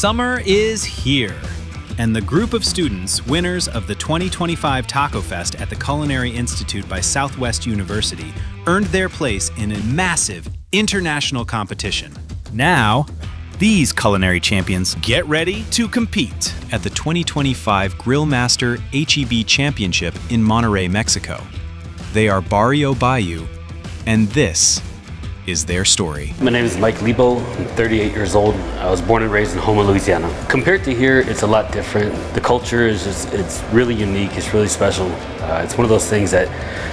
Summer is here, and the group of students, winners of the 2025 Taco Fest at the Culinary Institute by Southwest University, earned their place in a massive international competition. Now, these culinary champions get ready to compete at the 2025 Grill Master HEB Championship in Monterrey, Mexico. They are Barrio Bayou, and this is their story. My name is Mike Lebo. I'm 38 years old. I was born and raised in Houma, Louisiana. Compared to here, it's a lot different. The culture is it's really unique. It's really special. It's one of those things that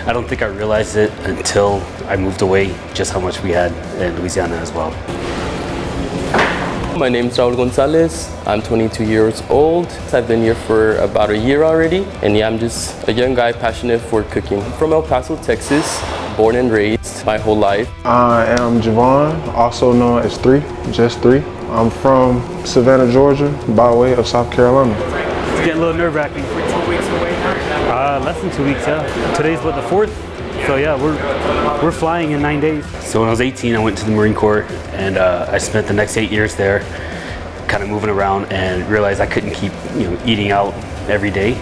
I don't think I realized it until I moved away, just how much we had in Louisiana as well. My name is Raul Gonzalez. I'm 22 years old. I've been here for about a year already. And yeah, I'm just a young guy passionate for cooking. I'm from El Paso, Texas, born and raised my whole life. I am Javon, also known as Just 3. I'm from Savannah, Georgia, by way of South Carolina. It's getting a little nerve-wracking. We're 2 weeks away now? Less than 2 weeks, yeah. Today's what, the 4th? So yeah, we're flying in 9 days. So when I was 18, I went to the Marine Corps, and I spent the next 8 years there, kind of moving around, and realized I couldn't keep eating out every day.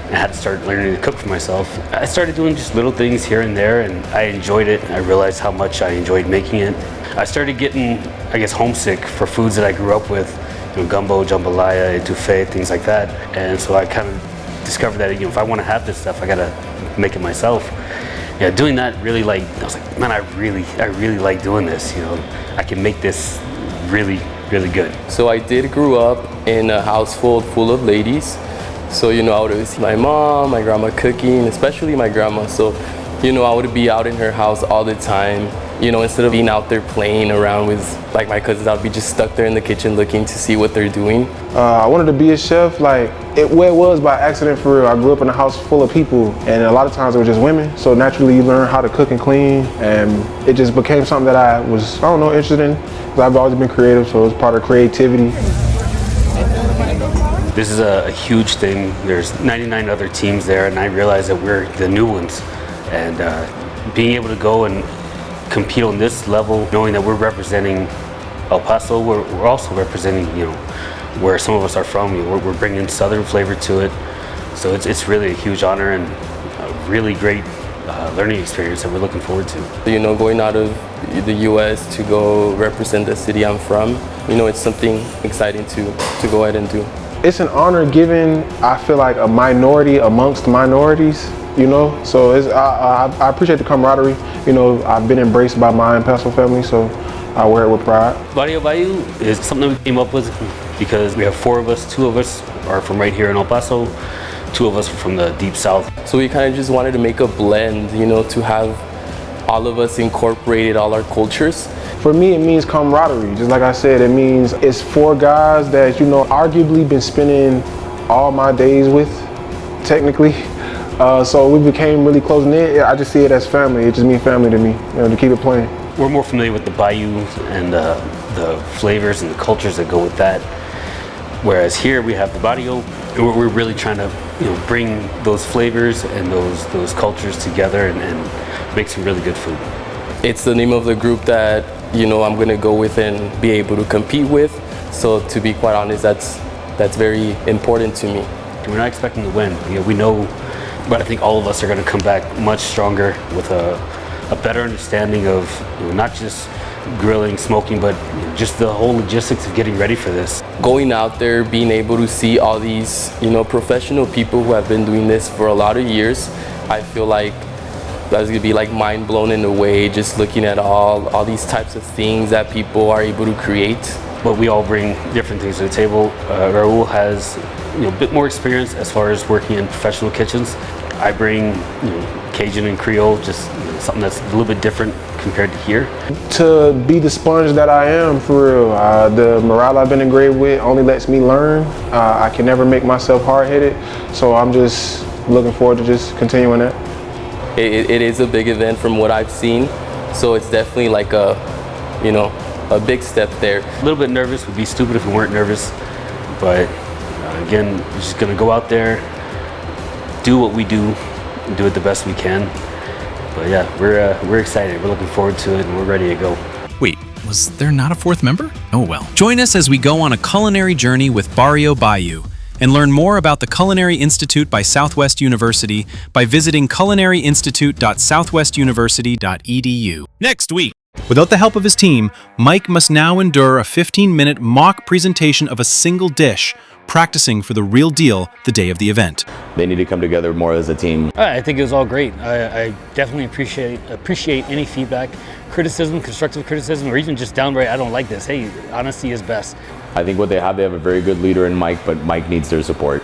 I had to start learning to cook for myself. I started doing just little things here and there, and I enjoyed it. I realized how much I enjoyed making it. I started getting, I guess, homesick for foods that I grew up with, gumbo, jambalaya, etouffee, things like that. And so I kind of discovered that if I want to have this stuff, I gotta make it myself. Yeah, doing that really I was like, man, I really like doing this. I can make this really, really good. So I did grow up in a household full of ladies. So, I would always see my mom, my grandma cooking, especially my grandma. So, I would be out in her house all the time. Instead of being out there playing around with like my cousins, I'd be just stuck there in the kitchen looking to see what they're doing. I wanted to be a chef, it was by accident for real. I grew up in a house full of people, and a lot of times it was just women. So naturally you learn how to cook and clean, and it just became something that I was, interested in. Because I've always been creative, so it was part of creativity. This is a huge thing. There's 99 other teams there, and I realized that we're the new ones. And being able to go and compete on this level, knowing that we're representing El Paso, we're also representing, where some of us are from. We're bringing Southern flavor to it. So it's really a huge honor and a really great learning experience that we're looking forward to. Going out of the U.S. to go represent the city I'm from, it's something exciting to go ahead and do. It's an honor given, I feel like, a minority amongst minorities, So I appreciate the camaraderie. I've been embraced by my El Paso family, so I wear it with pride. Barrio Bayou is something we came up with because we have 4 of us. 2 of us are from right here in El Paso. 2 of us are from the deep south. So we kind of just wanted to make a blend, to have all of us incorporated all our cultures. For me, it means camaraderie. Just like I said, it means it's 4 guys that, arguably been spending all my days with, technically. So we became really close knit. I just see it as family. It just means family to me, to keep it playing. We're more familiar with the bayou and the flavors and the cultures that go with that. Whereas here we have the barrio, and we're really trying to, bring those flavors and those cultures together and make some really good food. It's the name of the group that I'm gonna go with and be able to compete with. So to be quite honest, that's very important to me. We're not expecting to win. We know, but I think all of us are gonna come back much stronger with a better understanding of not just grilling, smoking, but just the whole logistics of getting ready for this. Going out there, being able to see all these professional people who have been doing this for a lot of years, I feel like I was gonna be mind blown in a way, just looking at all these types of things that people are able to create. But we all bring different things to the table. Raul has a bit more experience as far as working in professional kitchens. I bring Cajun and Creole, just something that's a little bit different compared to here. To be the sponge that I am, for real, the morale I've been engraved with only lets me learn. I can never make myself hard-headed, so I'm just looking forward to just continuing that. It is a big event from what I've seen, so it's definitely like a big step there. A little bit nervous. Would be stupid if we weren't nervous, but again, we're just gonna go out there, do what we do, and do it the best we can. But yeah, we're excited. We're looking forward to it, and we're ready to go. Wait, Was there not a fourth member? Oh well. Join us as we go on a culinary journey with Barrio Bayou and learn more about the Culinary Institute by Southwest University by visiting culinaryinstitute.southwestuniversity.edu. Next week. Without the help of his team, Mike must now endure a 15-minute mock presentation of a single dish, practicing for the real deal the day of the event. They need to come together more as a team. I think it was all great. I definitely appreciate any feedback, criticism, constructive criticism, or even just downright, I don't like this. Hey, honesty is best. I think what they have a very good leader in Mike, but Mike needs their support.